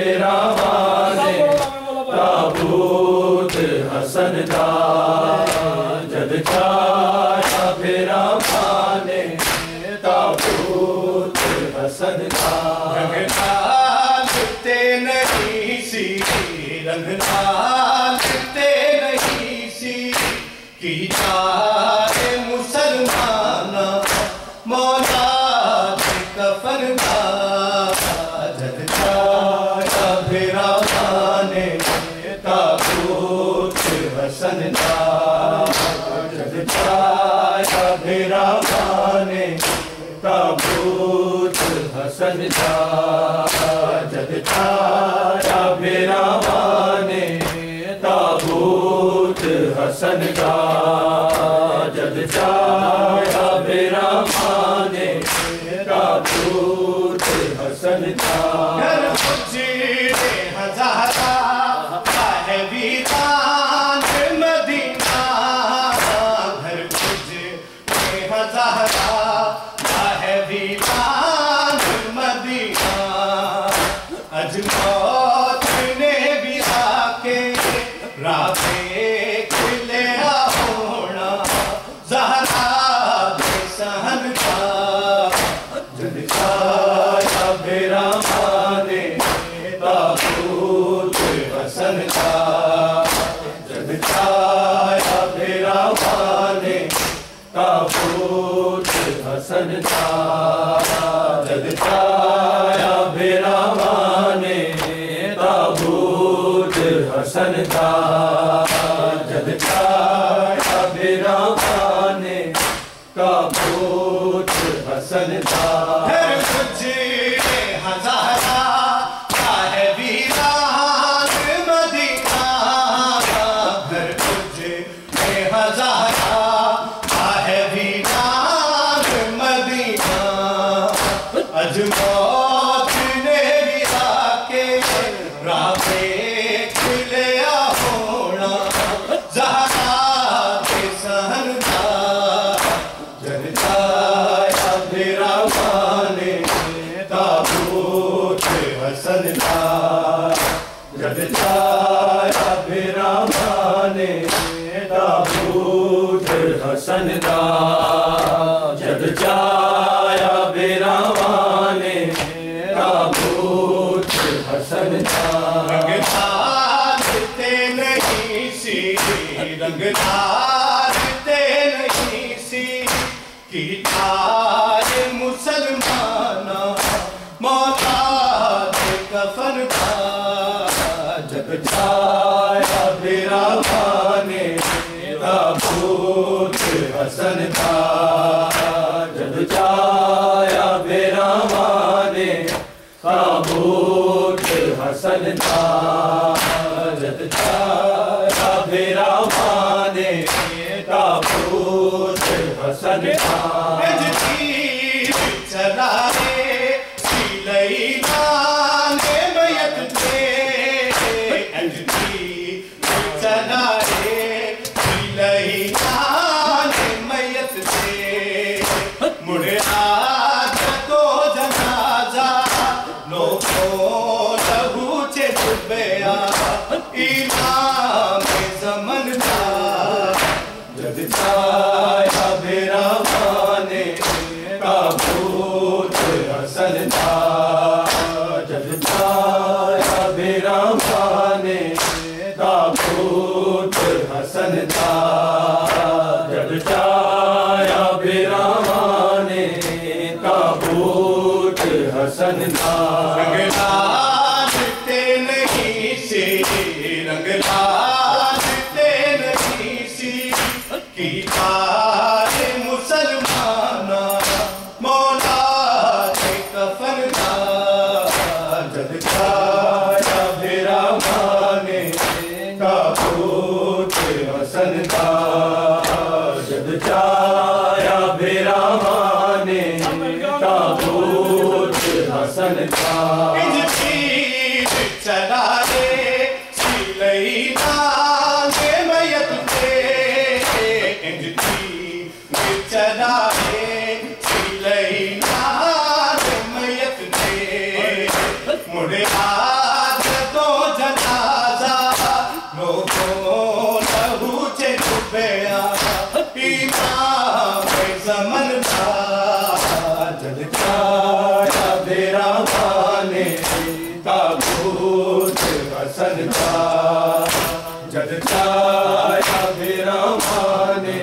बिरावाने ताबूत हसन दा जद छाया बिरावाने ताबूत हसन दा रंग डालते नहीं सी रंग डालते नहीं सी की चाहे मुसलमान मौला के कफन का जद छाया बिरावाने ताबूत हसन दा जद छाया बिरावाने ताबूत हसन दा जद छाया बिरावाने ताबूत हसन दा जद छाया बिरावाने ताबूत हसन दा घर पुजरे हजारा है वीरान मदीना घर पुजरे हजारा है वीरान मदीना अजमौत ने भी आके राते खिले होना ज़हरा के सहन का जद छाया बिरावाने ताबूत हसन का जद छाया बिरावाने ताबूत हसन का जद छाया बिरावाने ताबूत हसन का जद छाया बिरावाने ताबूत हसन का फिर गुजरे हजारा है वीरान मदीना फिर गुजरे हजारा है वीरान मदीना अजमौत ने भी आके राते खिले होना ज़हरा के सहन का जद छाया बिरावाने ताबूत हसन का जद छाया बिरावाने ताबूत हसन का जद छाया बिरावाने ताबूत हसन का रंग डालते नहीं सी रंग डालते नहीं सी की चाहे मुसलमान मौला के कफन का जद छाया बिरावाने ताबूत हसन का जद छाया बिरावाने ताबूत हसन का जद छाया बिरावाने ताबूत हसन का चला रे सिलई नाने मयत थे चला रे सिलई नाने मयत थे मुड़े आज तो जनाजा लोगो लहू चे डुबया इमाम ज़मन का जद छाया बिरावाने ताबूत हसन का जद छाया बिरावाने ताबूत हसन का जद छाया बिरावाने ताबूत हसन का रंग डालते नहीं सी रंग डालते नहीं सी की चाहे मुसलमान मौला के कफन का जद छाया बिरावाने ताबूत हसन का जद छाया बिरावाने ताबूत हसन का चला रे सिलई नाने मयत थे चला रे सिलई नाने मयत थे मुड़े आज तो जनाजा लोगों लहू चे डुबया इमाम ज़मन था जद छाया बेरा माने ताबूत हसन था जद छाया बेरा माने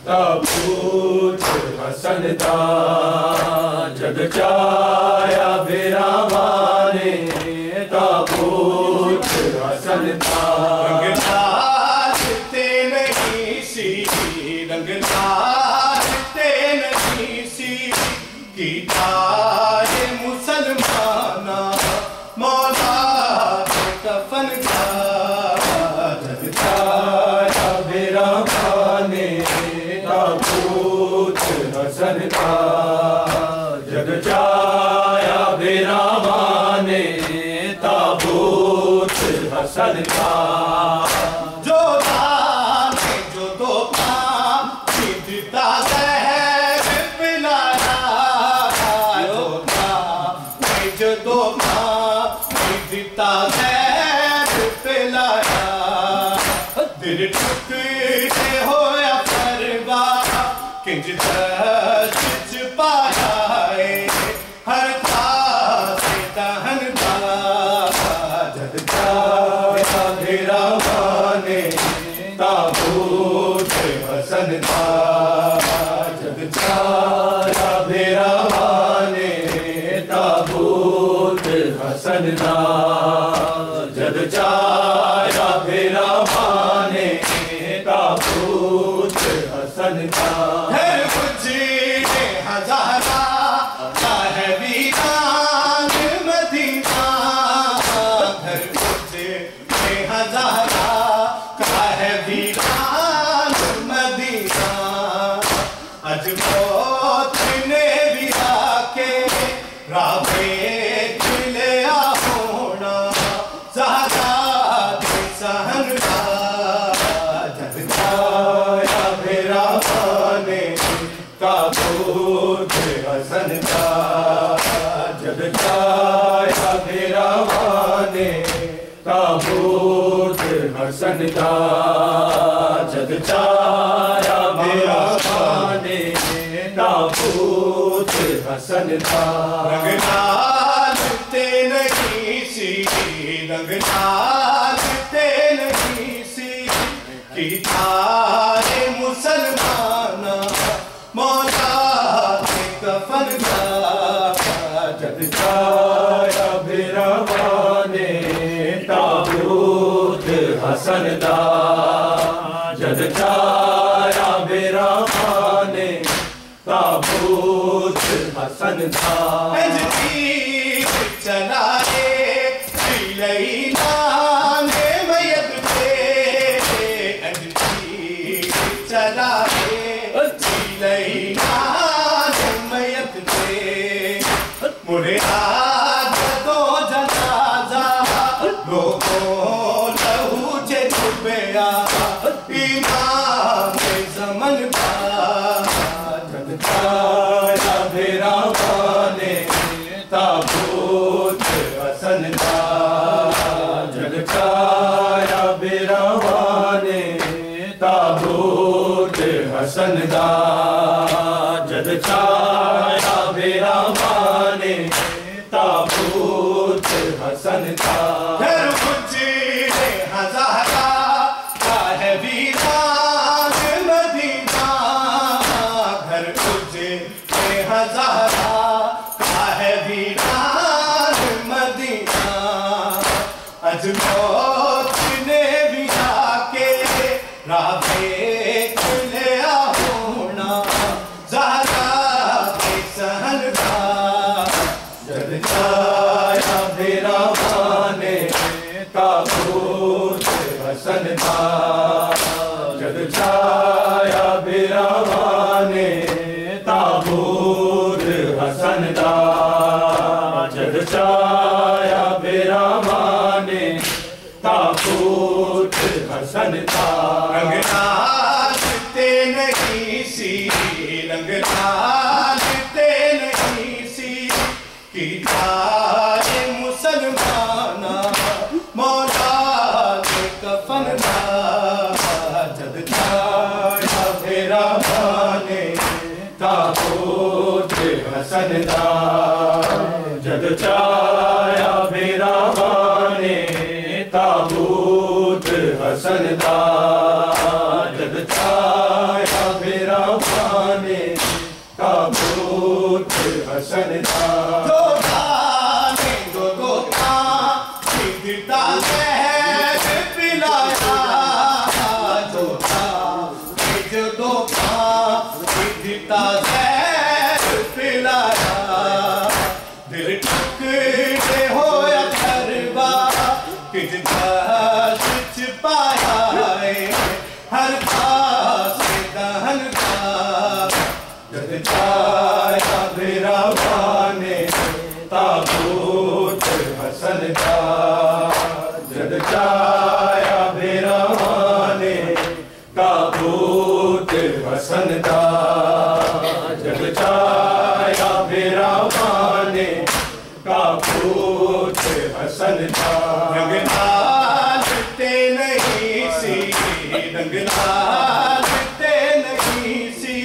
ताबूत हसन था जद छाया बेरा माने ताबूत हसन था रंगदार ते नहीं सी रंगदार ते नहीं सी की तारे मुसलमाना मौला कफन का जद छाया बेरा माने ताबूत हसन था जद छाया बेरा माने ताबूत हसन था जो दाने जो दो पाम सीधता जहर पिलाया जो दाने जो दो पाम सीधता जहर पिलाया दिल टुकड़े होया परवा किंज दर्द पाया हर खास दहन का जद छाया बेरा माने ताबूत हसन था जद छाया बेरा माने ताबूत हसन था जद छाया बेरा माने ताबूत हसन था हर कुछ हजारा वीरान मदीना हर कुछ हजारा का है वीरान मदीना अज मौत ने भी आके रावे खिलया होना ज़हरा सहन का जद छाया बेरा माने ताबूत हसन था जद छाया बेरा माने ताबूत हसन था जद छाया बेरा माने ताबूत हसन था रंगलाल ते नहीं सी रंगलाल ते नहीं सी की तारे मुसलमाना मौला कफन का जद छाया बेरा माने ताबूत हसन था जद छाया बेरा माने ताबूत हसन था चला मयत चला मयत मुरे तो जनाजा लोगों लहू चे डुबया इमाम ज़मन था जद छाया बेरा माने ताबूत हसन था जद छाया बेरा माने ताबूत हसन था जद छाया बेरा माने ताबूत हसन था हर कुछ हजारा का है वीरान मदीना घर कुछ हजारा का है वीरान मदीना अज मौत ने भी आके रावे खुलया होना ज़हरा सहन था जद छाया बेरा माने ताबूत हसन था जद छाया बेरा माने ताबूत हसन था जद छाया बेरा माने ताबूत हसन था रंगलाल ते नहीं सी रंगलाल ते नहीं सी की तारे मुसलमाना हसनदा जद चाया मेरा माने ताबूत हसनदा जद चाया मेरा माने ताबूत हसनदा दो दाने दो दिता जहर पिलाया दो दिता जहर पिलाया दिल टुकड़े होया घरवा किज घास पाया हर पास दहन का जद चाया मेरा माने ताबूत हसनदा जद चाया मेरा माने ताबूत हसनदा जद चाया मेरा माने ताबूत हसनदा रंगनाल ते नहीं सी रंगनाल ते नहीं सी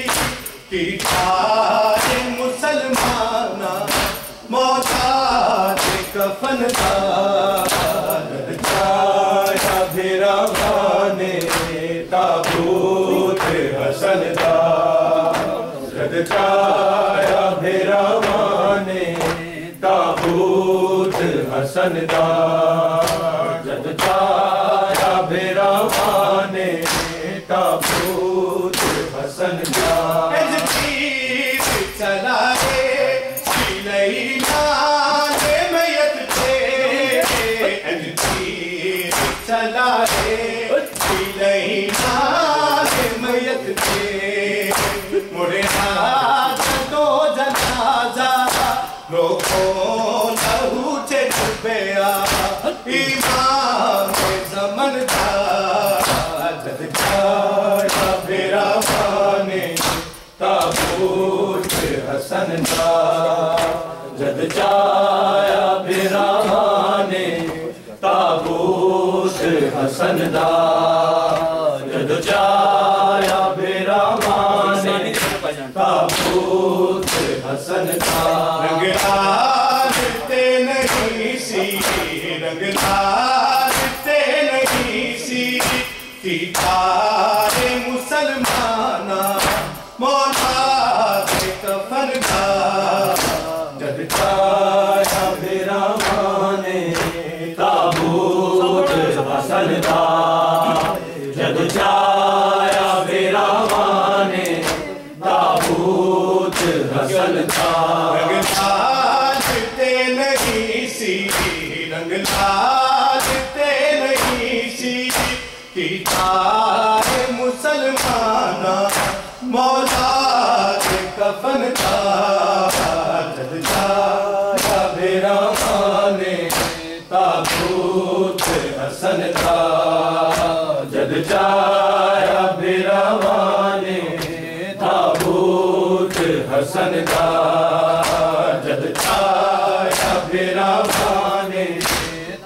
कि सारे मुसलमाना मोहताज कफन का जद चाया मेरा माने ताबूत हसनदा जद चाया मेरा माने ताबूत हसनदा जद चाया मेरा माने ताबूत हसनदा चला चला मयत थे मुड़े हाथ दो जनाजा रोको लहू चे छुपया इमाम ज़मन था जद चाया मेरा माने ताबूत हसनदा जद चाया मेरा माने ताबूत हसनदा जद चाया मेरा माने ताबूत हसनदा रंगलाल ते नहीं सी रंगलाल ते नहीं सी कि सारे मुसलमाना मोहताज कफन का जद चाया मेरा माने ताबूत हसनदा जद चाया मेरा माने ताबूत हसनदा रंगलाल ते नहीं सी रंगलाल ते नहीं सी कि सारे मुसलमाना मोहताज कफन का जद चाया मेरा माने ताबूत हसनदा जद चाया मेरा माने ताबूत हसनदा जद चाया मेरा माने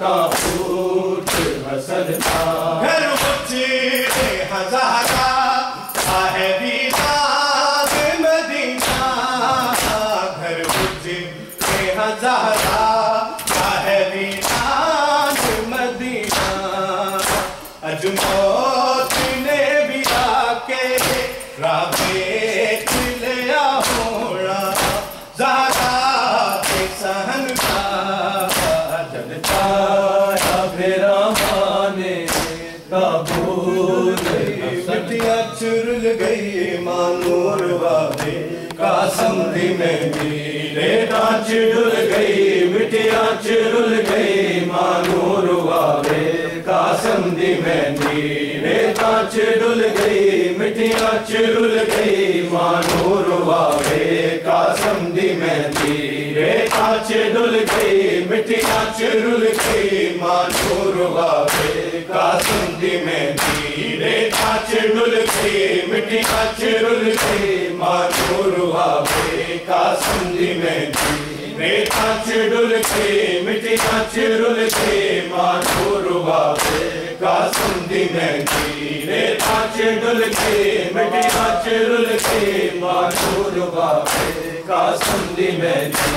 ताबूत हसनदा घर बच्चे हजारा साहेबी बाग मदीना घर बच्चे हजारा साहेबी बाग मदीना अजमौत ने भी आके राबे लिया होना ज़ारा के सहन का जद चाया मेरा माने ताबूत मिट्टियाँ चुरुल गई मानूर वाले कासम दी मेहंदी रेता चुरुल गई मिट्टियाँ चुरुल गई मानूर वाले कासम दी मेहंदी रेता चुरुल गई मिट्टियाँ चुरुल गई मानूर वाले कासम दी मेहंदी रेता चुरुल गई मिट्टियाँ चुरुल गई मानूर वाले कासम दी मेहंदी रेता चुरुल गई मिट्टियाँ चुरुल गई मानूर वाले कासम दी मेहंदी रेता चुरुल गई मिट्टियाँ चुरुल गई मानूर वाले कासम दी मेहंदी रेता च डुल गई मिटिया च रुल गई मानूर बाबे कासिम दी मेहंदी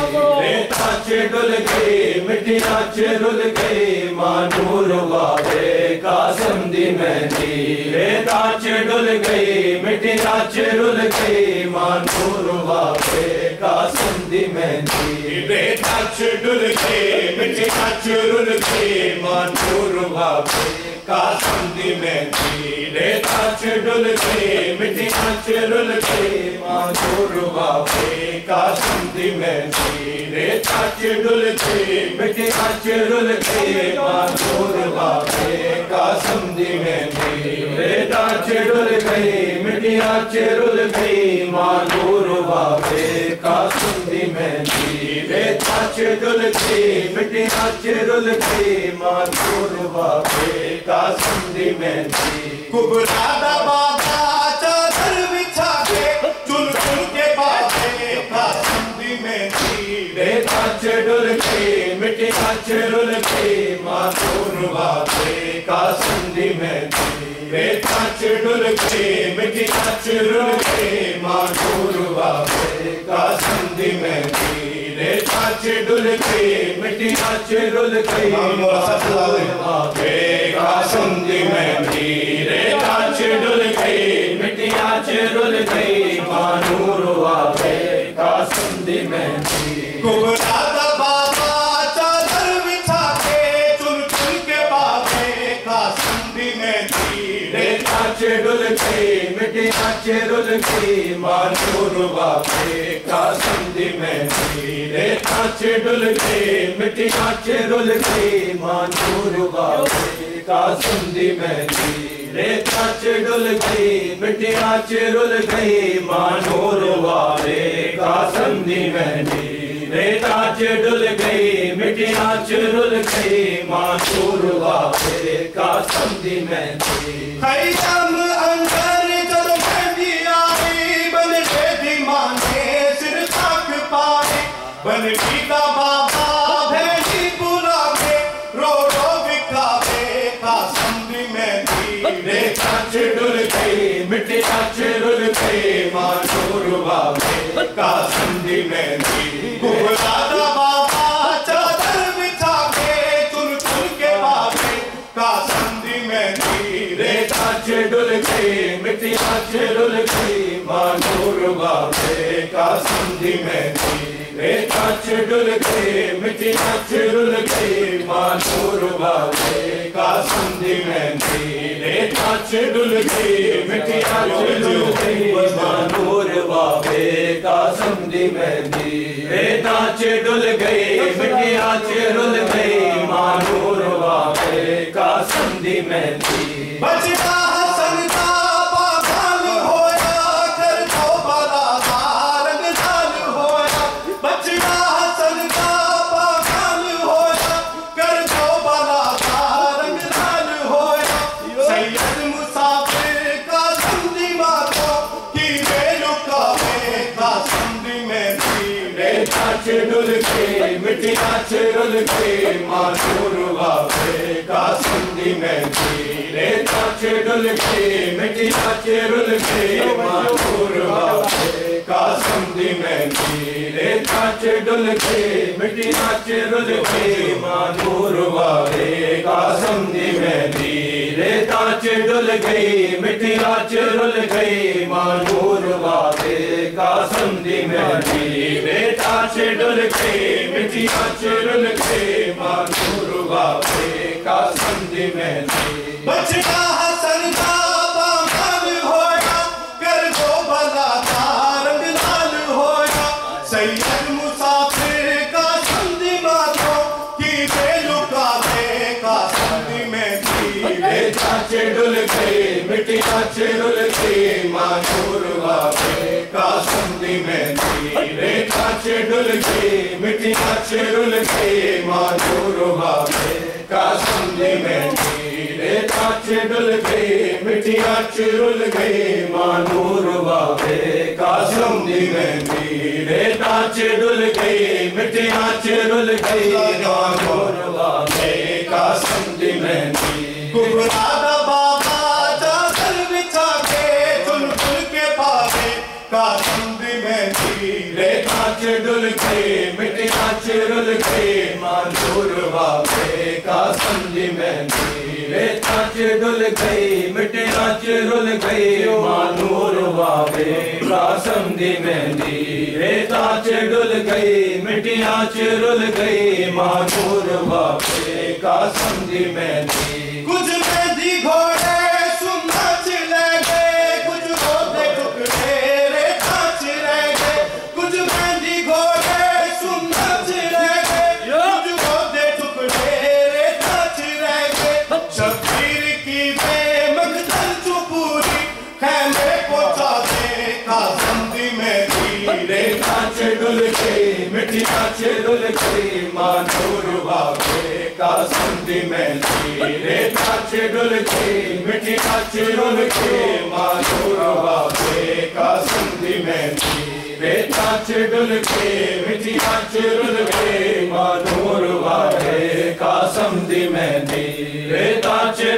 रेता च डुल गई मिटिया च रुल गई मानूर बाबे कासिम दी मेहंदी रेता च डुल गई मिटिया च रुल गई मानूर बाबे कासिम दी मेहंदी रेता च डुल गई मिटिया च रुल गई मानूर बाबे कासिम दी मेहंदी रेता च डुल गई मिटिया च रुल गई मानूर बाबे कासिम दी मेहंदी रेता च डुल गई मिटिया च रुल गई मानूर बाबे कासिम दी मेहंदी रेता च डुल गई मिटिया च रुल गई मानूर बाबे कासिम दी मेहंदी रेता च डुल गई मिटिया च रुल गई मानूर बाबे कासिम दी मेहंदी कुबरा दा बाबा चादर बिछा के चुन चुन के बाजे कासिम दी मेहंदी रेता च डुल गई मिटिया च रुल गई मानूर बाबे कासिम दी मेहंदी रेता च डुल गई मिटिया च रुल गई मानूर बाबे कासिम दी मेहंदी रेता च डुल गई मिटिया च रुल गई बाबे कासिम दी मेहंदी रेता च डुल गई मिटिया च रुल गई मानूर बाबे कासिम दी मेहंदी कुबरा दा बाबा चादर बिछा के चुन चुन के बाबे कासिम दी मेहंदी रेता च डुल गई मिटिया च रुल गई मानूर बाबे कासिम दी मेहंदी रेता च डुल गई मिटिया च रुल गई मानूर बाबे कासिम दी मेहंदी रेता च डुल गई मिटिया च रुल गई मानूर बाबे कासिम दी मेहंदी रेता च डुल गई मिटिया च रुल गई मानूर बाबे कासिम दी मेहंदी खैम अंदर जब मेहंदी आई बन गई माने सिर तक पाए बन गीता बाबा भेजी बुला के रो रो बिकावे कासिम दी मेहंदी रेता च डुल गई मिटिया च रुल गई मानूर बाबे कासिम दी मेहंदी कुबरा दा बाबा चादर बिछा के चुन चुन के बाबे कासिम दी मेहंदी रेता च डुल गई मिटिया च रुल गई मानूर बाबे कासिम दी मेहंदी रेता च डुल गई मिटिया च रुल गई मानूर बाबे कासिम दी मेहंदी रेता च डुल गई मिटिया च रुल गई मानूर बाबे कासिम दी मेहंदी रेता च डुल गई मिटिया च रुल गई मानूर बाबे कासिम दी मेहंदी बचता हसन का पागल होया कर तो बड़ा रंग लाल होया बचता हसन का पागल होया कर तो बड़ा रंग लाल होया सैयद मुसाफिर कासिम दी मातो की बेलुका में कासिम दी मेहंदी रेता च डुल गई मिटिया च रुल गई मानूर बाबे कासिम दी मेहंदी रेता च डुल गई मिटिया च रुल गई मानूर बाबे कासिम दी मेहंदी रेता च डुल गई मिटिया च रुल गई मानूर बाबे कासिम दी मेहंदी रेता च डुल गई मिटिया च रुल गई मानूर बाबे कासिम दी मेहंदी रेता च डुल गई मिटिया च रुल गई मानूर बाबे कासिम दी मेहंदी बचता हसन का पागल होया कर दो भला रंग लाल होया सैयद मुसाफिर कासिम दी मातो की बेलुका में कासिम दी मेहंदी रेता च डुल गई मिटिया च रुल गई मानूर बाबे कासिम दी मेहंदी रेता च डुल गई मिटिया च रुल गई मानूर बाबे कासिम दी मेहंदी रेता च डुल गई मिटिया च रुल गई मानूर बाबे कासिम दी मेहंदी रेता च डुल गई मिटिया च रुल गई मानूर बाबे कासिम दी मेहंदी कुबरा दा बाबा गई मिट्टियां चुरुल गई मानूर वावे कासम दी मेहंदी रेता डुल गई मिट्टियां चुरुल गई मानूर वावे कासम दी मेहंदी रेता डुल गई मिट्टियां चुरुल गई मानूर वावे कासम दी मेहंदी कुछ मेहंदी घोड़े सुन्ना चले गए कुछ रोते टुकड़े रेता रह गए कुछ मेहंदी घोड़े सुन्ना चले गए कुछ रोते टुकड़े रेता रह गए शबीर की बेमकदल चुपूरी खैमे पहुंचा दे कासम दी मेहंदी रेता डुल गई मिट्टियां चुरुल गई मानूर वावे कासम दी मेहंदी रेता डुल गई मिट्टियां चुरुल गई मानूर वावे कासम दी मेहंदी रेता डुल गई मिट्टियां चुरुल गई मानूर वावे कासम दी मेहंदी रेता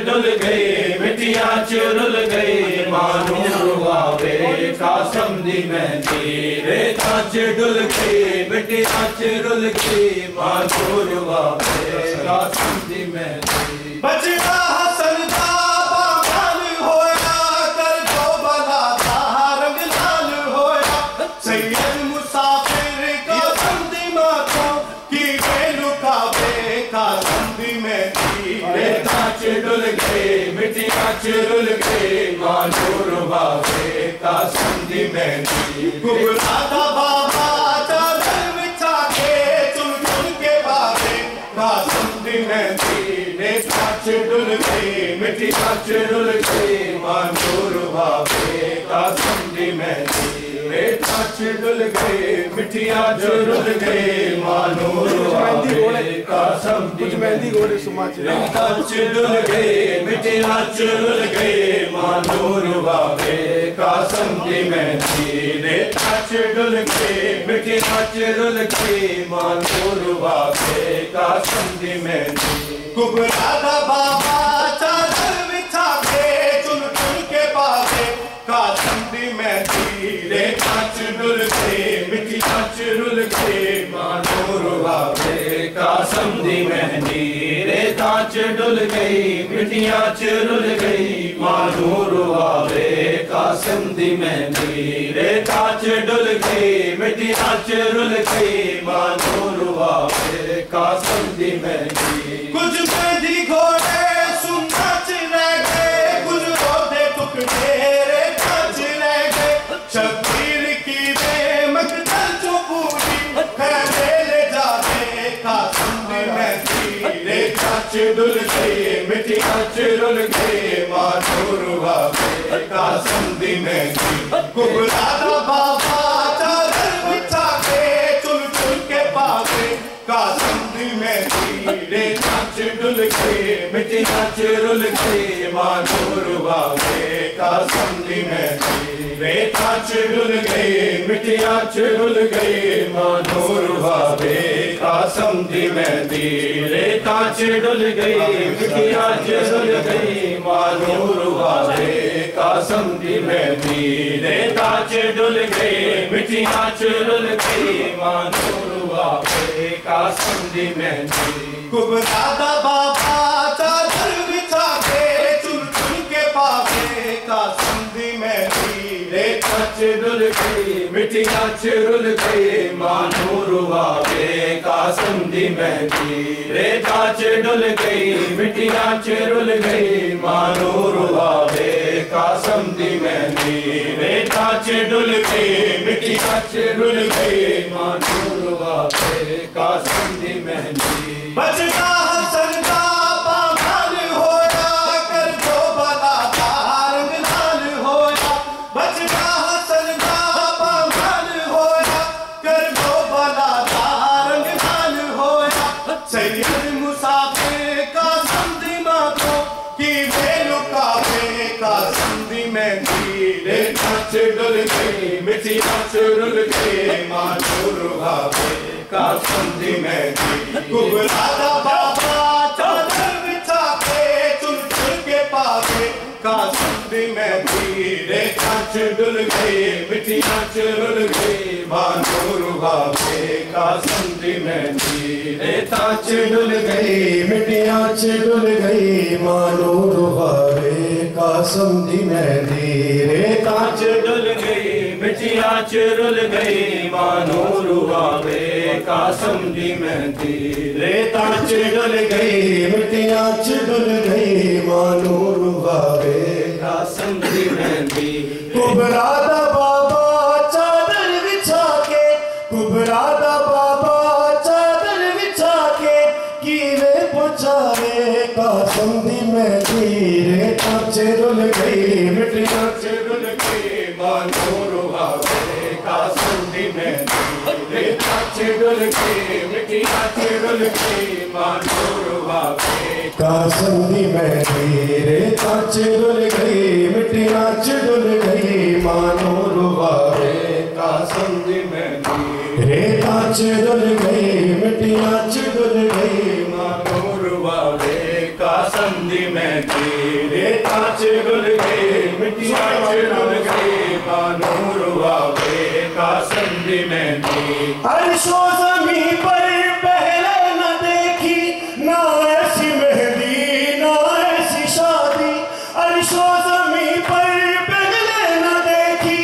डुल गई मिट्टियां चुरुल गई मानूर वावे कासम दी मेहंदी रेता डुल गई मिट्टियां चुरुल गई मानूर वावे कासम दी मेहंदी बचड़ा हसन दा बागान होया कर दो बला दा रंग लाल होया सैयद मुसाफिर कासम दी मातों की बेलुका बे कासम दी मेहंदी रेता डुल गई मिट्टियां चुरुल गई मानूर वावे कासम दी मेहंदी कुबरा दा बाबा चादर बिछा के चुन चुन के बाबे कासम दी मेहंदी रेता डुल गई मिट्टियां चुरुल गई मानूर वावे कासम दी मेहंदी रेता डुल गई मिट्टियां चुरुल गई मानूर वावे कासम दी मेहंदी घोड़े सुमाच रेता डुल गई मिट्टियां चुरुल गई मानूर वावे कासम दी मेहंदी रेता डुल गई मिट्टियां चुरुल गई मानूर वावे कासम दी मेहंदी कुबरा दा बाबा चादर बिछा के चुन चुन के बाबे कासम दी मेहंदी रेता डुल गई मिट्टियां चुरुल गई मानूर वावे कासम दी मेहंदी रेता डुल गई मिट्टियां चुरुल गई मानूर वावे कासम दी मेहंदी रेता डुल गई मिट्टियां चुरुल गई मानूर वावे कासम दी मेहंदी कुछ मेहंदी घोड़े सुन्ना रह गए कुछ रोते टुकड़े रेता रह गए शबीर की बेमकदल चुपूरी खैमे ले जाते कासम दी मेहंदी रेता डुल गई मिट्टियां चुरुल गई मानूर वावे कासम दी मेहंदी कुबरा दा बाबा चादर बिछा के चुन चुन के बाबे कासम दी मेहंदी रेता डुल गई मिट्टियां चुरुल गई मानूर वावे कासम दी मेहंदी रेता डुल गई मिट्टियां चुरुल गई मानूर वावे कासम दी मेहंदी रेता डुल गई मिट्टियां चुरुल गई मानूर वावे कासम दी मेहंदी रेता डुल गई मिट्टियां चुरुल गई मानूर वावे कासम दी मेहंदी कुबरा दा बाबा चादर बिछा के चुन चुन के बाबे कासम दी मेहंदी रेता डुल गई मिट्टियां चुरुल गई मानूर वावे कासम दी मेहंदी रेता डुल गई मिट्टियां चुरुल गई मानूर वावे कासम दी मेहंदी रेता डुल गई मिट्टियां चुरुल गई मानूर वावे कासम दी मेहंदी बचड़ा हसन दा बागान होया कर दो बला दा रंग लाल होया बचड़ा हसन दा बागान होया कर दो बला दा रंग लाल होया सैयद मुसाफिर कासम दी मातों की बेलुका बे कासम दी मेहंदी रेता डुल गई मिट्टियां चुरुल गई मानूर वावे कासम दी मेहंदी कुबरा दा बाबा चादर बिछा के चुन चुन के बाबे कासम समझी मेहंदी रेत च डुल गई मिट्टी च रुल गई मानूर बाबे का समझी मेहंदी रेत च डुल गई मिट्टी च डुल गई मानूर बाबे का समझी मेहंदी रेत च डुल गई मिट्टी च रुल गई मानूर बाबे का समझी मेहंदी रेत च डुल गई मिट्टी च डुल गई मानूर बाबे का समझी मेहंदी कुबरादा बाबा चादर बिछा के कुबरादा बाबा चादर बिछा के कीवे पहुंचावे का समझी मेहंदी रेत च रुल गई मिट्टी च रुल गई मानूर बाबे का समझी मेहंदी रेत च डुल गई मिट्टी च रुल गई मानूर बाबे का समझी मेहंदी रेत च रुल गई मिट्टी च डुल गई मानूर बाबे का समझी मेहंदी रेत च रुल गई मिट्टी च डुल गई मानूर बाबे का समझी मेहंदी रेत च रुल गई मिट्टी च डुल गई मानूर बाबे का समझी मेहंदी अर्शो ज़मीं पर पहले न देखी ना ऐसी मेहंदी ना ऐसी शादी अर्शो ज़मीं पर पहले न देखी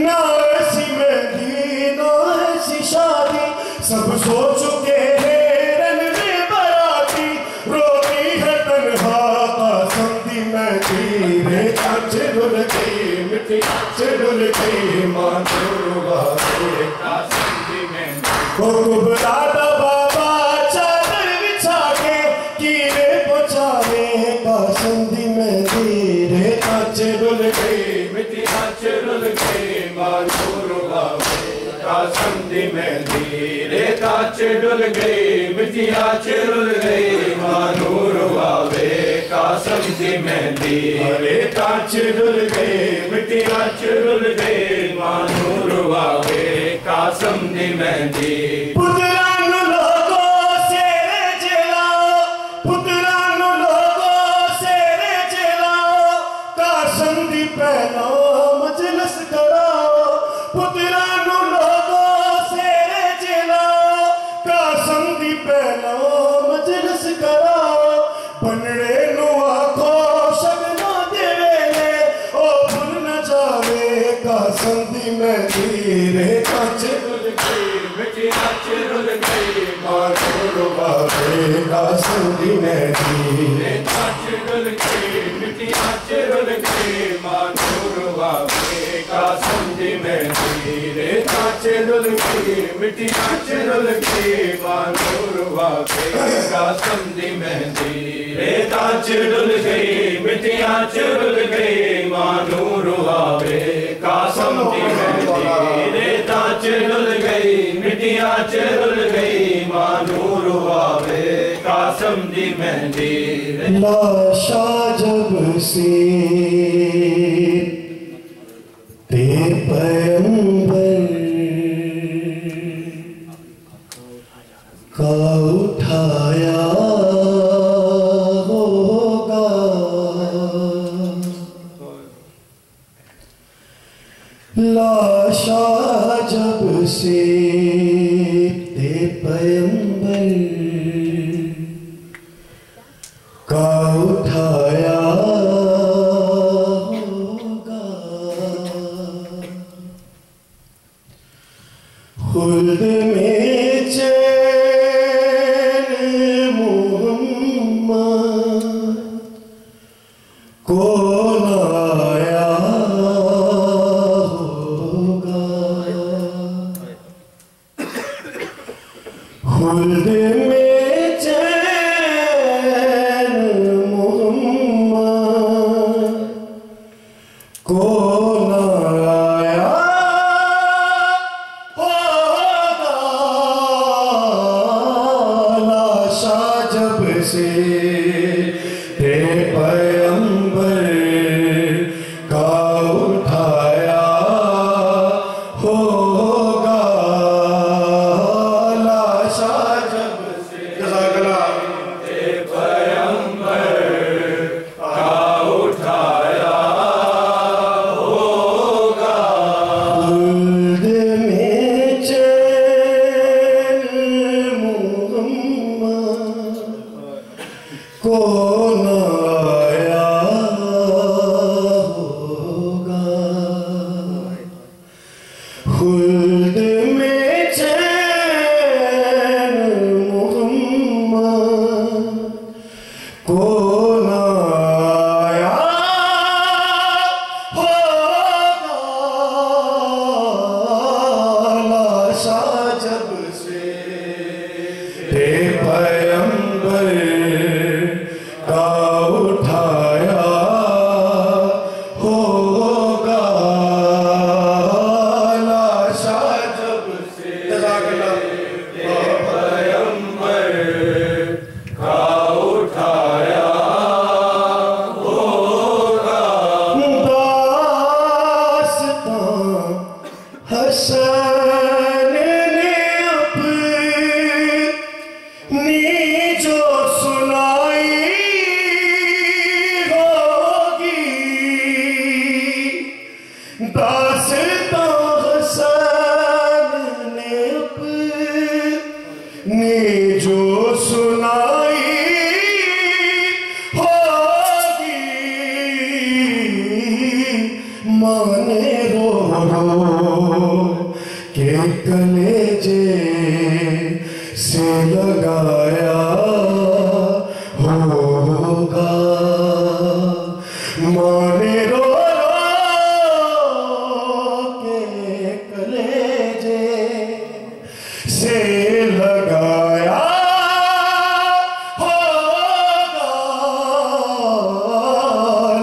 ना ऐसी मेहंदी ना ऐसी शादी सब सो चुके हैं रन में बराती रोती है तन्हा का समझी मेहंदी रेत च डुल गई मिट्टी च डुल गई मानूर बाबे का समझी मेहंदी कुबरादा बाबा चादर बिछा के कीवे पहुंचावे का समझी मेहंदी रेत च डुल गई मिट्टी च रुल गई मानूर बाबे का समझी मेहंदी रेत च डुल गई मिट्टी च रुल गई मानूर बाबे का समझी मेहंदी रेत च डुल गई मिट्टी च रुल गई मानूर बाबे का समझी मेहंदी पुतरान लोगों से जलाओ पुतरान लोगों से जलाओ का समझी पहलो मजलिस कराओ पुतरान लोगों से जलाओ का समझी पहलो मजलिस कराओ बनड़े नु आखो शगना देवे ओ भूल न जावे का समझी मेहंदी रेत च डुल गई मिट्टी च रुल गई मानूर बाबे का समझी मेहंदी रेत च डुल गई मिट्टी च रुल गई मानूर बाबे का समझी मेहंदी रेत च डुल गई मिट्टी च रुल गई मानूर बाबे का समझी मेहंदी रेत च डुल गई मिट्टी च रुल गई मानूर बाबे का समझी मेहंदी रेत च डुल गई मिट्टी च रुल गई मानूर बाबे का समझी मेहंदी लाशा जब से ते पैगंबर का उठाया होगा लाशा जब से ते पैगंबर का उठाया होगा खुल्द में चैन मोहम्मद को लाया होगा कौन आया होगा खुल्द में चैन मोहम्मद कौन आया होगा लाशा जब से पैगंबर का उठाया होगा लाशा जब से पैगंबर का उठाया होगा दास्तां हसन ने अपनी जो सुनाई होगी दास्तां हसन ने अपनी जो सुनाई होगी माने रो के कलेजे से लगाया होगा माने रो के कलेजे से लगाया होगा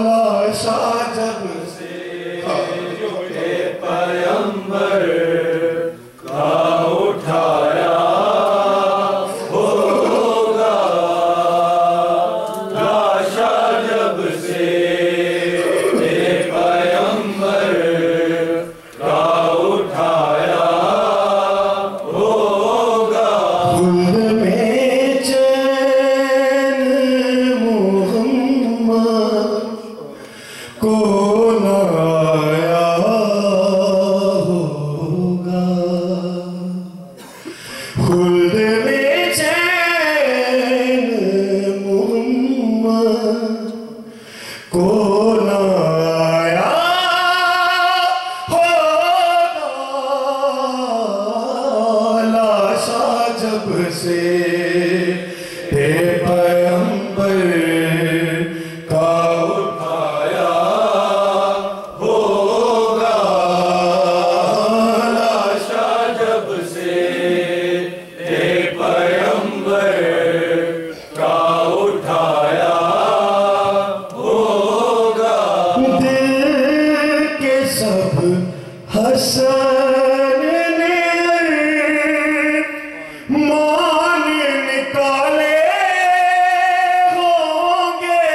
लाशा जब से पैगंबर का उठाया होगा लाशा जब से पैगंबर का उठाया होगा खुल्द में चैन मोहम्मद कौन आया होगा खुल्द में चैन मोहम्मद कौन आया होगा लाशा जब से पैगंबर का उठाया होगा लाशा जब से पैगंबर का उठाया होगा दिल के सब हसन ने मान निकाले होंगे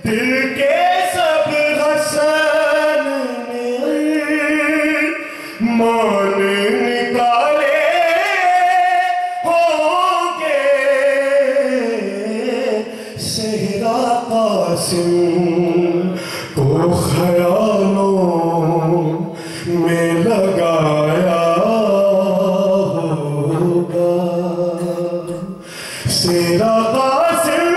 दिल के सब हसन ने मान निकाले होंगे सेहरा कासिम को ख्यालों में लगाया होगा सेहरा कासिम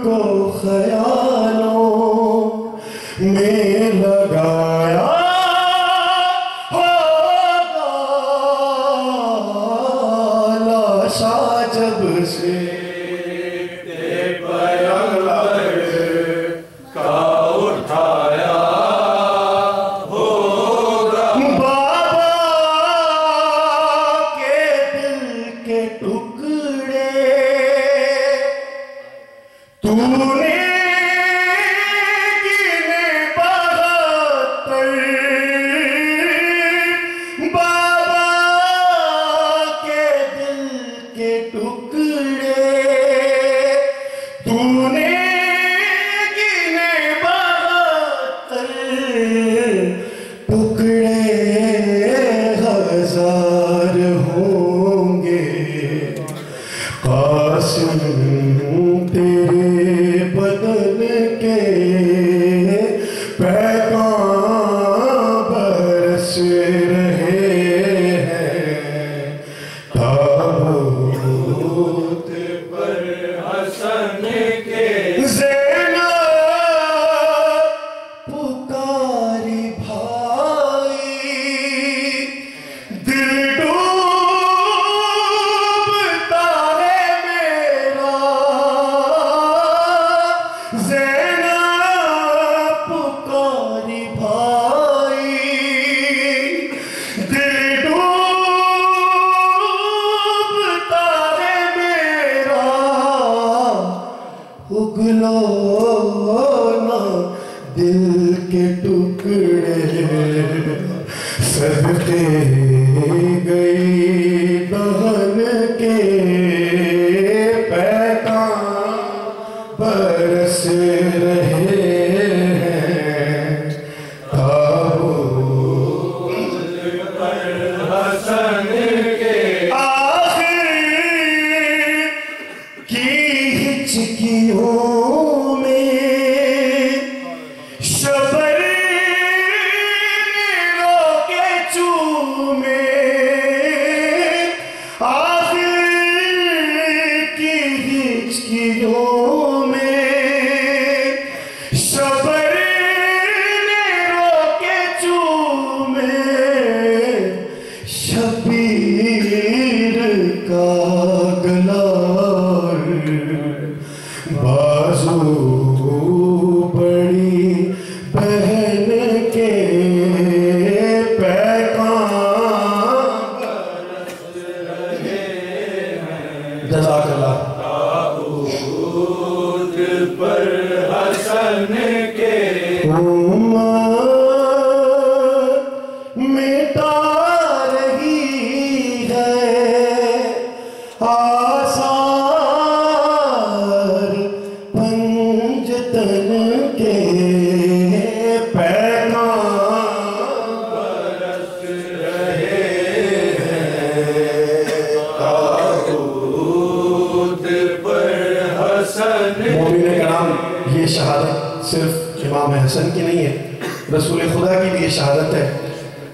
को ख्यालों में लगाया होगा लाशा जब से पैगंबर का उठाया होगा बाबा के दिल के टुकड़े तूने गिने 72 बाबा के दिल के टुकड़े तूने गिने 72 टुकड़े हजार होंगे कासिम तेरे बदन के पैगाम बरस रहे हैं ताबूत पर हसन के ज़ैनब पुकारी भाई, दिल डूबता है मेरा। ज़ैनब पुकारी भाई, दिल डूबता है मेरा। उगलो ना दिल के टुकड़े, सदके गई बहन के पैगाम बरस रहे हैं। ताबूत पर हसन के आखिर की हिचकियों में शबर रोके चूमे। आखिर की हिचकियों में शबर रोके चूमे। शबीर का गला बाजू बड़ी बहन के पैगाम जज़ाकल्लाह। ताबूत पर हसन के उम्मत मिटा रही है आसार पंजतन के पैगाम बरस रहे हैं। ताबूत पर हसन मोमिन कराम, ये शहादत सिर्फ इमाम हसन की नहीं है, रसूल खुदा की भी ये शहादत है।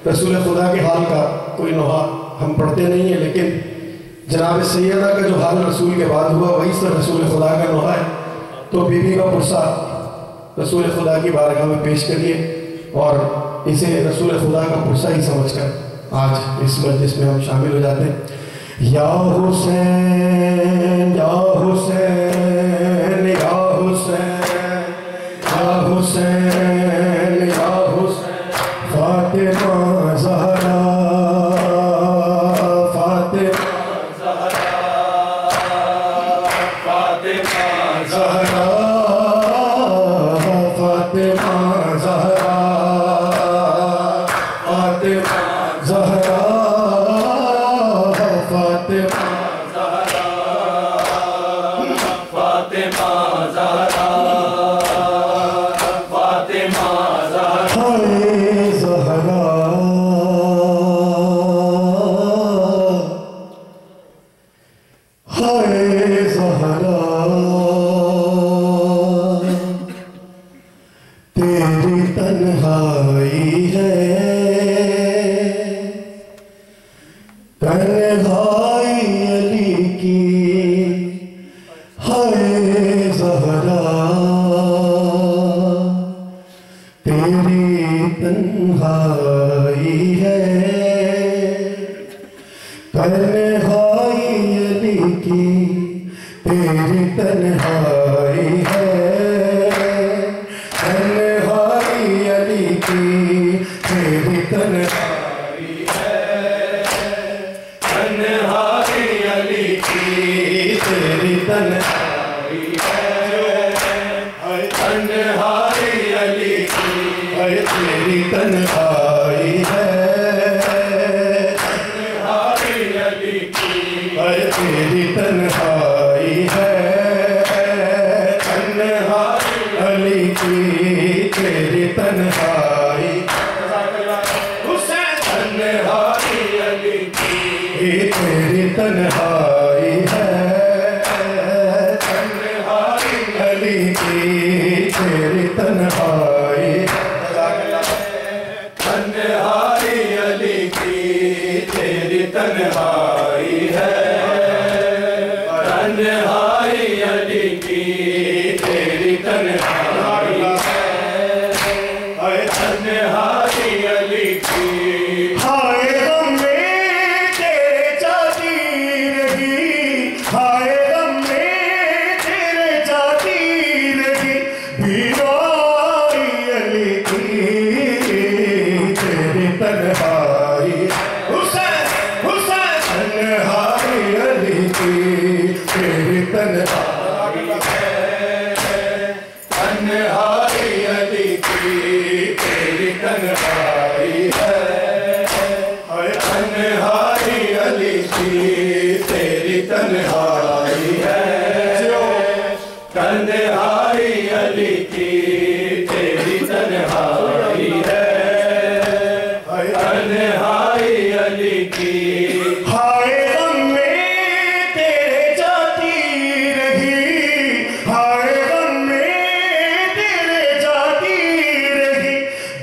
रसूल खुदा के हाल का कोई नोहा हम पढ़ते नहीं है, लेकिन जनाब सैयदा का जो हाल रसूल के बाद हुआ वही सब रसूल खुदा का नोहा है। तो बीबी का पुरसा रसूल खुदा की बारगाह में पेश करिए और इसे रसूल खुदा का पुरसा ही समझकर आज इस मजलिस में हम शामिल हो जाते हैं। या हुसैन या हुसैन या हुसैन या हुसैन या हुसैन, फातिमा ज़हरा फातिमा फातिमा ज़हरा फातिमा ज़हरा फातिमा ज़हरा फातिमा फातिमा ज़हरा फातिमा ज़हरा हाय ज़हरा तेरी तन्हाई है, तन्हाई अली की। हाय ज़हरा तेरी तन्हाई है, तन्हाई अली की। तेरी तन्हाई है, तन्हाई अली की। तेरी तन्हाई है, तन्हाई अली की। तेरी तन्हाई है, तन्हाई अली की। तेरी तन्हाई है, तन्हाई अली की। तेरी तन्हाई है, तन्हाई अली की। तेरी तन्हाई हुसैन, तन्हाई अली की। तेरी तन्हाई है, तन्हाई अली की। तेरी तन्हाई तन्हाई अली की तेरी तन्हाई है, तन्हाई अली की। हाय गम में तेरे जाती रही, हाय गम में तेरे जाती रही,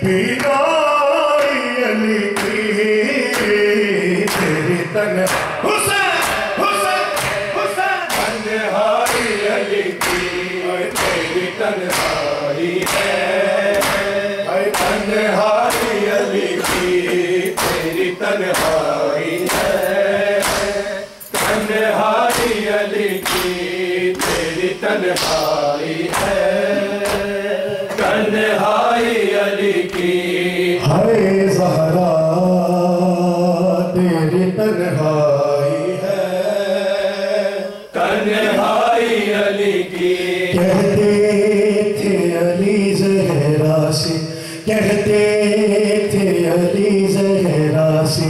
बीनाई अली की तेरी तन्हाई। हुसैन हुसैन हुसैन तन्हाई अली की तेरी तन्हाई है, तन्हाई अली की तेरी तन्हाई है, तन्हाई अली की तेरी तन्हाई है, तन्हाई अली की। हाय ज़हरा तेरी तन्हाई है, तन्हाई अली की। कहते थे अली ज़हरा से, कहते थे अली ज़हरा से,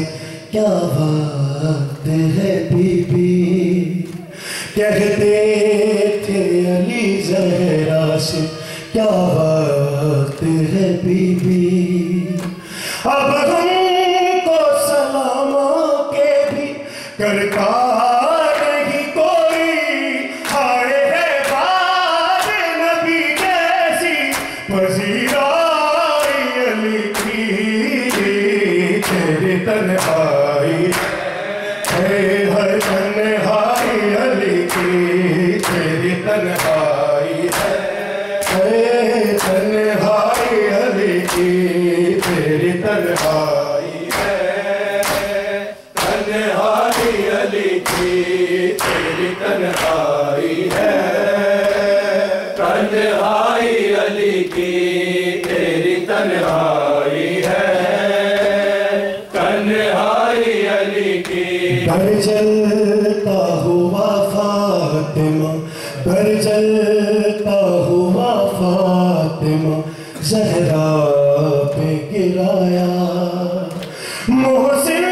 क्या बात है बीबी। कहते थे अली ज़हरा से, क्या बात है बीबी। अब हमको सलामा के भी करता नहीं कोई, हाय है बात नबी जैसी पजीराई अली की तेरी तन्हाई है, तन्हाई अली की तेरी तन्हाई है, तन्हाई अली की तेरी तन्हाई है, तन्हाई अली की तेरी तन्हाई है, तन्हाई अली की तेरी तन्हाई है, तन्हाई अली की। घर जलता हुआ फातिमा, घर जलता हुआ फातिमा, ज़हरा पे गिराया। मोहसिन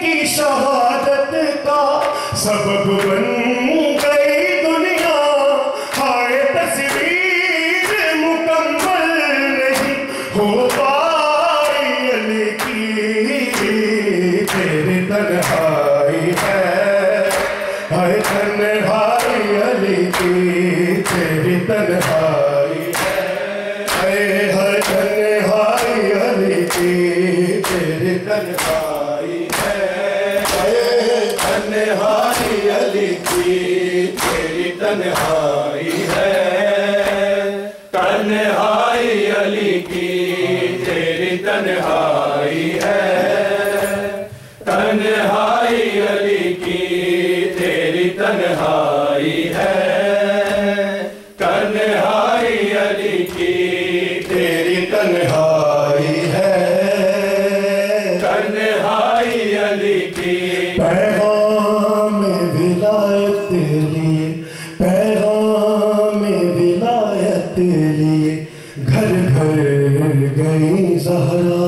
की शहादत का सबब बन गई दुनिया, हाय तस्वीर मुकम्मल नहीं हो पाई अली की तेरी तन्हाई है, हाय तन्हाई अली की तेरी तन्हाई है, हाय तन्हाई अली की तेरी तन्हाई है, तन्हाई अली की तेरी तन्हाई है, तन्हाई अली की तेरी तन्हाई है, तन्हाई अली की तेरी तन्हाई है, तन्हाई अली की तेरी तन्हाई है, तन्हाई अली की। पैगाम विलायत लिए, पैगाम विलायत लिए घर घर गई ज़हरा,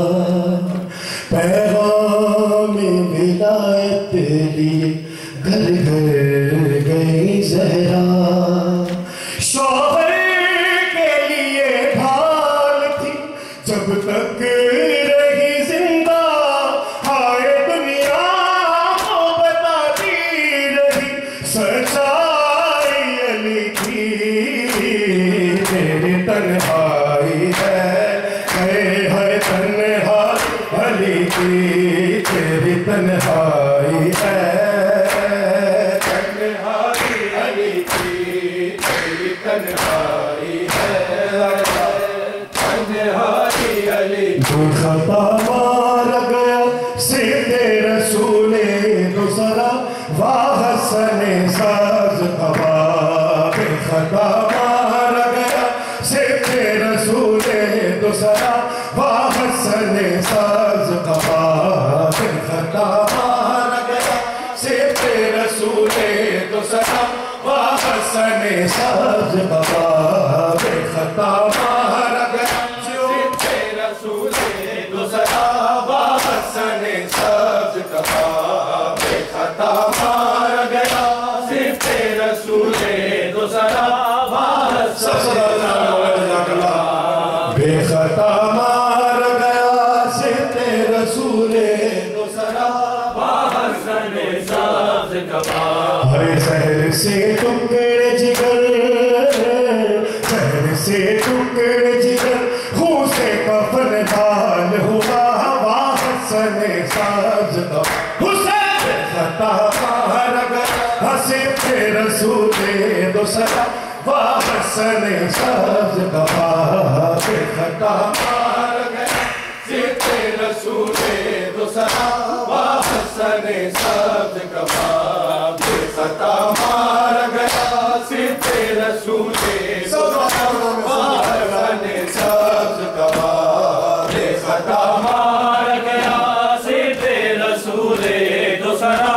पैगाम विलायत लिए घर घर गई ज़हरा। शौहर के लिए भाल थी जब तक रही जिंदा, हाय दुनिया को बताती रही सच्चाई अली की तेरी तन्हाई है, हाय तन्हाई अली की तेरी तन्हाई है, तन्हाई अली की तेरी तन्हाई है, तन्हाई अली। जो खता मार गया सीधे रसूले दूसरा, वाह सने साज खबा। खता मार गया सीधे रसूले दूसरा, वाह सने साज खबा। खता मार गया सीधे रसूले दूसरा, वाह सने साज खबा। खता मार गया रसूले दूसरा, वाह सने साज खबा। खता मार गया सिर्फ रसूले दूसरा, बेखता मार गया सिरते रसूले दूसरा हसने साज कबा हरे शहर से टुकड़े जिगर शहर से टुकड़े जिगर खून से कफन डाल हुआ हसने साज हुसैन बेखता मार गया सिरते रसूले दूसरा हसने साज कबा बेखता मार गया सिरते रसूले दूसरा हसने साज कबा बेखता मार गया सिरते रसूले हसने साज कबा बेखता मार गया सिरते रसूले दूसरा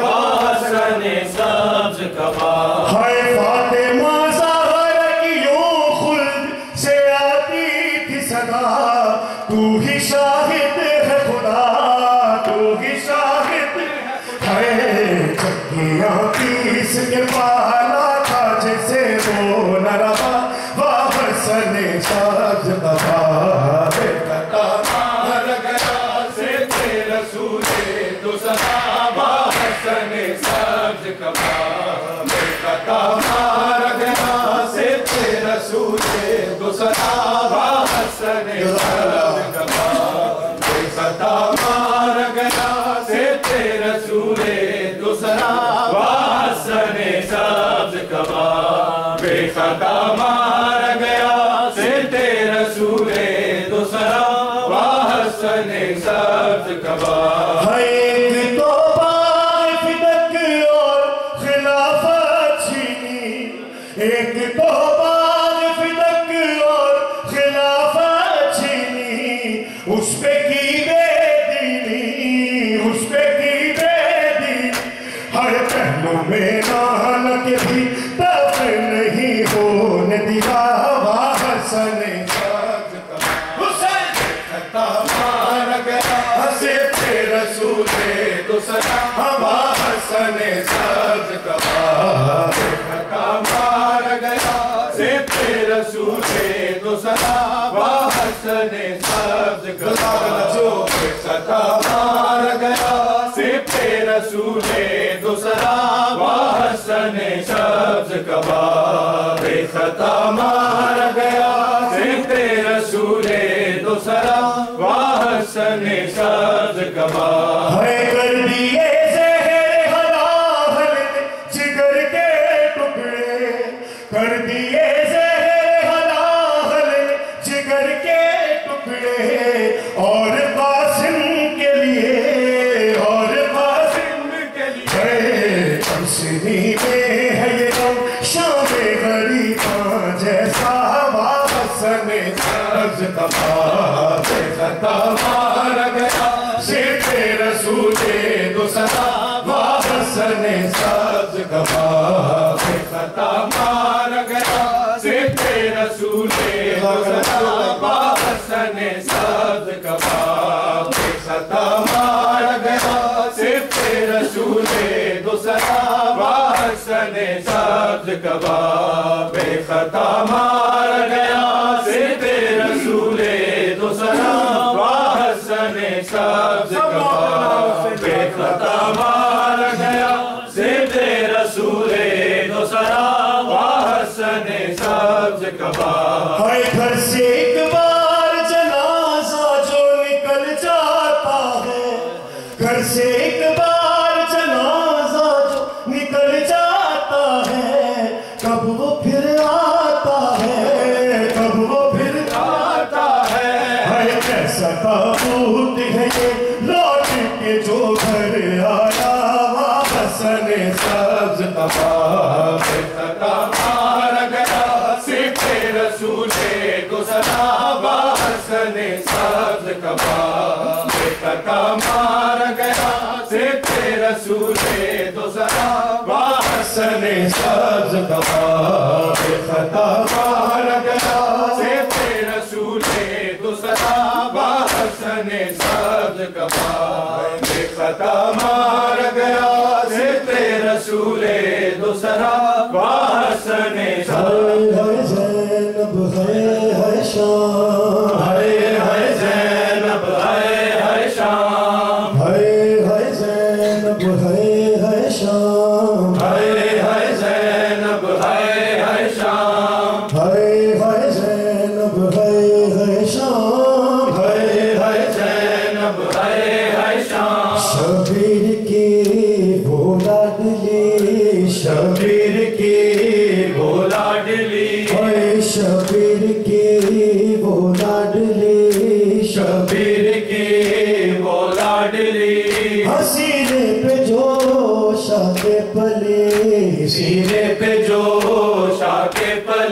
हसने साज कबा हाय फातिमा तू ही शाहिद है खुदा तू ही शाहिद है चक्कियां पीस के पाला था जैसे वो न रहा हसने साज कबा बेखता मार गया सिरते रसूले दूसरा हसने साज कबा बेखता मार गया सिरते रसूले दूसरा हसने साज कबा बेखता मार गया सिरते रसूले दूसरा हसने साज कबा बेखता मार गया सिरते रसूले दूसरा हसने साज कबा एक तो फिदक और खिलाफत छीनी एक तो फिदक और खिलाफत छीनी उस पे की बेदीनी उस पे की बेदीनी हर पहलू में नानक भी तब नहीं होने दिया हसने साज कबा हुसैन बेखता मार गया सिरते रसूले दूसरा हसने साज कबा बेखता मार गया सिरते रसूले दूसरा हसने साज कबा बेखता मार गया सिरते रसूले दूसरा हसने साज कबा बेखता मार गया सिरते रसूले दूसरा हसने साज कबा कर दिए जहर हलाल जिगर के टुकड़े कर दिए जहर हलाल जिगर के टुकड़े और कासिम के लिए शमशनी में है ये गम शाम गरीबा जैसा हसने साज कबा बेखता मार गया सिरते रसूले दूसरा हसने साज कबा बेखता मार गया सिरते रसूले दूसरा हसने साज कबा बेखता मार गया सिरते रसूले दूसरा हसने साज कबा बेखता मार गया सिरते रसूले दूसरा हसने साज कबा बेखता मार गया सिरते रसूले दूसरा हसने साज कबा हाय घर से एक बार जनाजा जो निकल जाता है घर से एक बार जनाजा जो निकल जाता है कब वो फिर आता है कब वो फिर आता है कैसा ताबूत है ये लौट के जो घर आया हसने साज कबा बेखता मार गया सिरते रसूले दूसरा हसने साज कबा बेखता मार गया सिरते रसूले दूसरा हसने साज कबा बेखता मार गया सिरते रसूले दूसरा हसने साज कबा बेखता मार गया सिरते रसूले दूसरा हसने साज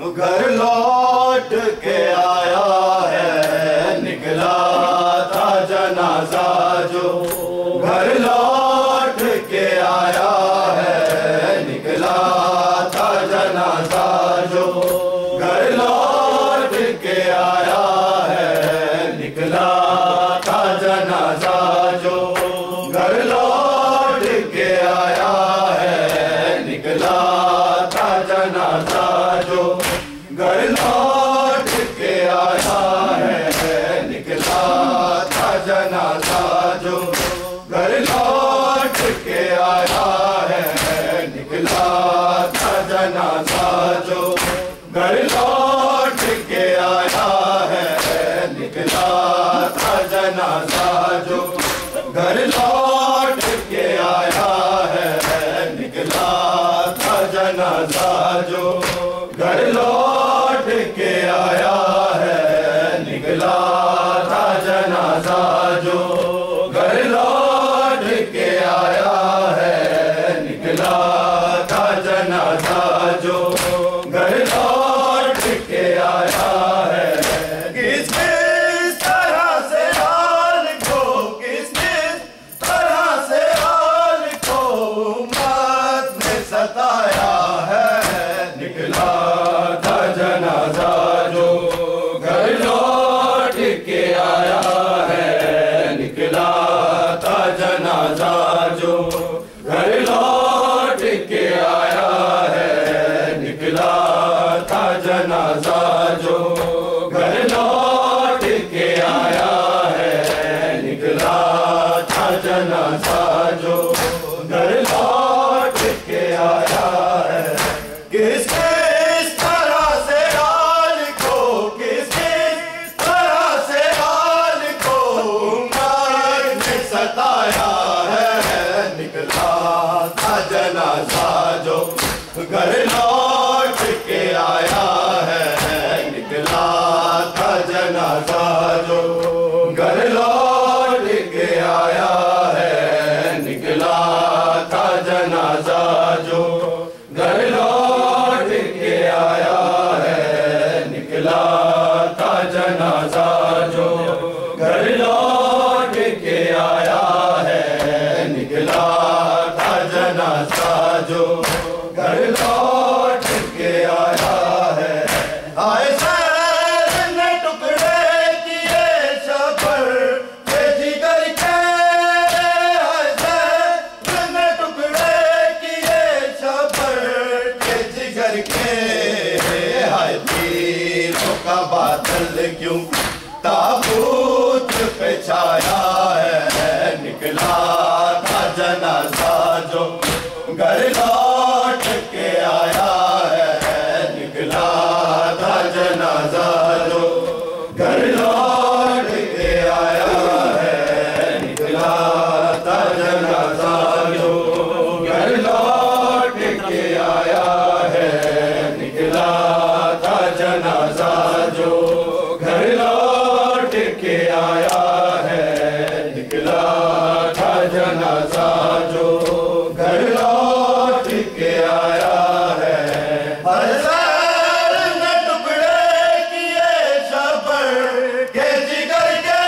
घर लौट के आया है, निकला था जनाजा जो। घर लौट के आया है, निकला था जनाजा जो। घर लौट के आया है, निकला था जनाजा जो। घर लौट के आया है, निकला था जनाजा जो। घर लौट के आया है, निकला था जनाजा जो। घर लौट के आया है, निकला था जनाजा जो। घर लौट के आया है, निकला था जनाजा जो। घर लौट के आया है, निकला था जनाजा जो। घर लौट के आया है, निकला था जनाजा जो। घर लौट के आया है, निकला था जनाजा जो। घर लौट के आया है, किस तरह से हाल को, किस तरह से हाल को उम्मत ने सताया है। निकला था जनाजा जो। घर लौट के आया है, निकला था जनाजा जो। घर लौट के आया है, निकला था जनाजा जो। घर लौट के आया है, निकला था जनाजा जो। घर लौट के आया है, किस तरह से हाल को, किस तरह से हाल को उम्मत ने सताया है। निकला था जनाजा जो। घर लौट के आया है, निकला था जनाजा जो। घर लौट के आया है, निकला था जनाजा जो। घर लौट के आया है, निकला था जनाजा जो। घर लौट के आया है, निकला था जनाजा जो। घर लौट के आया है, आए शहर ने टुकड़े किए शबर के जिगर के। आए शहर ने टुकड़े किए शबर के जिगर के। हाय तीरों का बादल क्यों ताबूत पे छाया है। निकला था जनाजा जो। घर लौट के आया है, निकला था जनाजा जो। घर लौट के आया है, निकला था जनाजा जो। घर लौट के आया है, निकला था जनाजा जो। घर लौट के आया है, निकला था जनाजा जो। घर लौट के आया है, हर शहर ने टुकड़े किए शबर के जिगर के।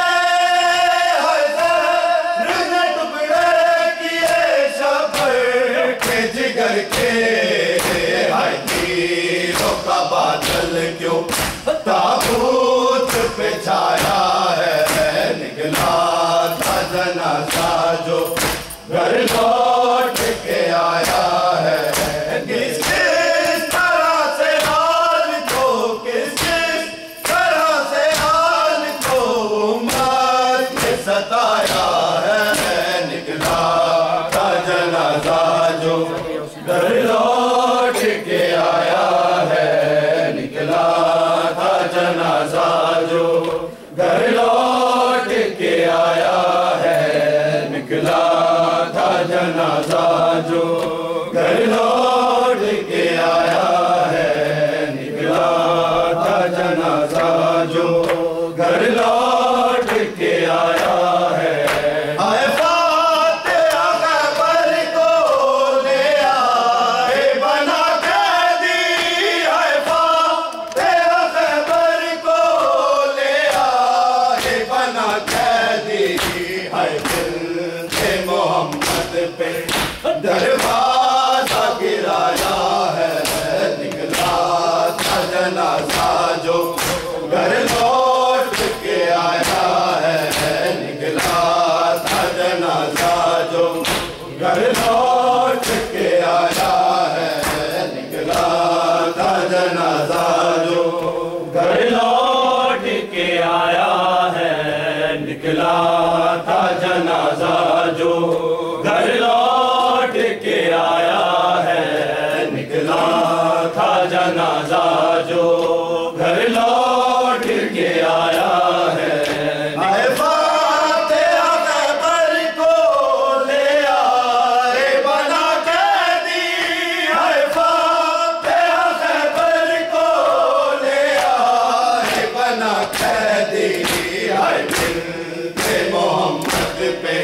हर शहर ने टुकड़े किए शबर के जिगर के। हाय तीरों का बादल क्यों ताबूत पे छाया है। निकला था जनाजा जो। घर लौट के आया है, किस तरह से हाल को, किस तरह से हाल को उम्मत ने सताया है। निकला था जनाजा जो। घर लौट के आया है, निकला था जनाजा जनाजा जो घर लौट के आया है, निकला था जनाजा जो घर लौट के आया है, निकला था जनाजा जो घर लौट के आया है, निकला था जनाजा जो घर लौट के आया है, निकला था जनाजा जो घर लौट के आया है। आए फातिहा खैबर को ले आए बना कैदी, आए फातिहा खैबर को ले आए बना कैदी, आए मिलते मोहम्मद पे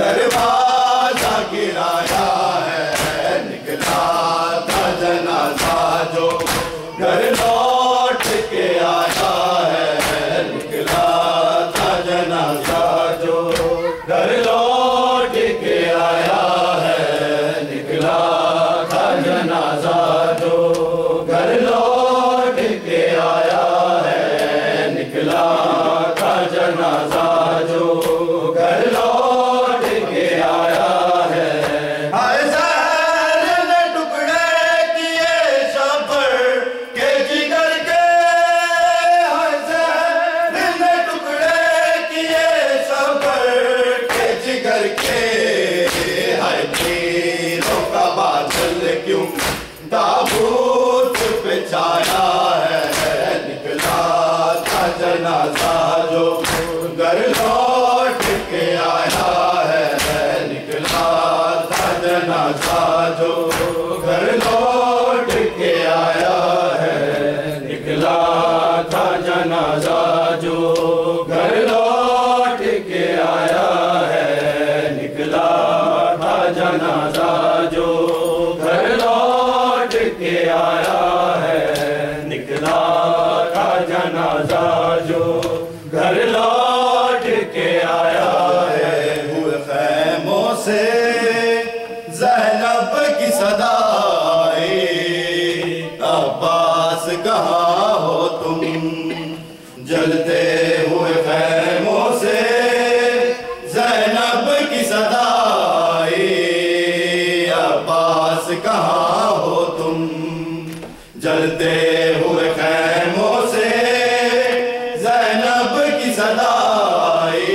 दरवाजा गिराया है, निकला था जनाजा जो घर लौट के आया है, निकला था जनाजा जो घर लौट के आया है, निकला था जनाजा जो घर लौट के आया है, निकला था जनाजा जो घर लौट के आया है। हाय ज़हर ने टुकड़े किए शबर के जिगर के, हाय ज़हर ने टुकड़े किए शबर के जिगर के, हाय तीरों का बादल क्यों ताबूत पे छाया है, निकला था जनाजा जो घर लौट के आया है, निकला था जनाजा जो घर लौट के आया है, निकला था जनाजा जो घर लौट के आया है, निकला था जनाजा जो घर लौट के आया है, निकला था जनाजा जो घर लौट के आया है। हुए खैमों से ज़ैनब की सदाई, अब्बास कहाँ हो तुम, जलते हुए खैमों से ज़ैनब की सदाई, अब्बास कहाँ हो तुम, जलते हुए खैमों से ज़ैनब की सदाई,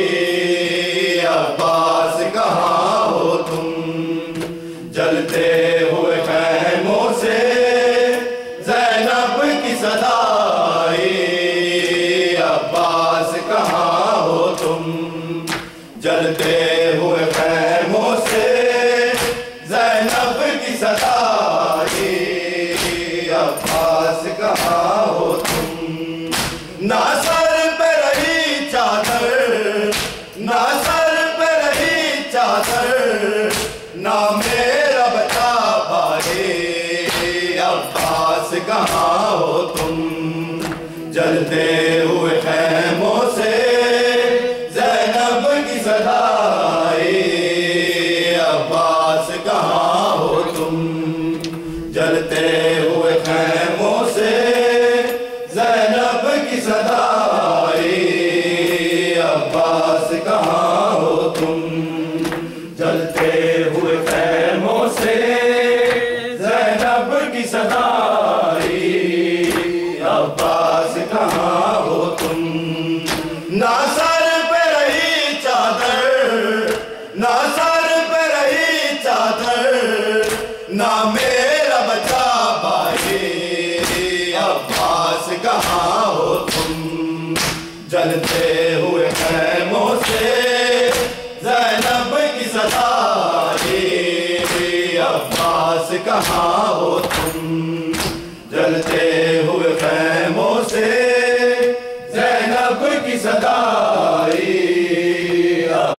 अब्बास कहाँ हो तुम, जलते हुए खैमों से ज़ैनब की सदाई, अब्बास कहाँ हो तुम, जलते हुए खैमों से ज़ैनब की सदाई, अब्बास कहाँ हो तुम। ना सर पे रही चादर, ना सर पे रही चादर, ना मेरा बता पाए, अब्बास कहाँ हो तुम, जलते हुए खैमों से ज़ैनब की सदाई, अब्बास कहाँ हो तुम, जलते हुए खैमों से ज़ैनब की सदाई, अब्बास कहाँ हो तुम, जलते हुए खैमों से ज़ैनब की सदाई, अब्बास कहाँ हो तुम। ना सर पे रही चादर, ना सर पे रही चादर, ना मेरा बचा भाई, अब्बास कहाँ हो तुम, जलते हुए खैमों से ज़ैनब की सदाई, अब्बास कहाँ हो तुम,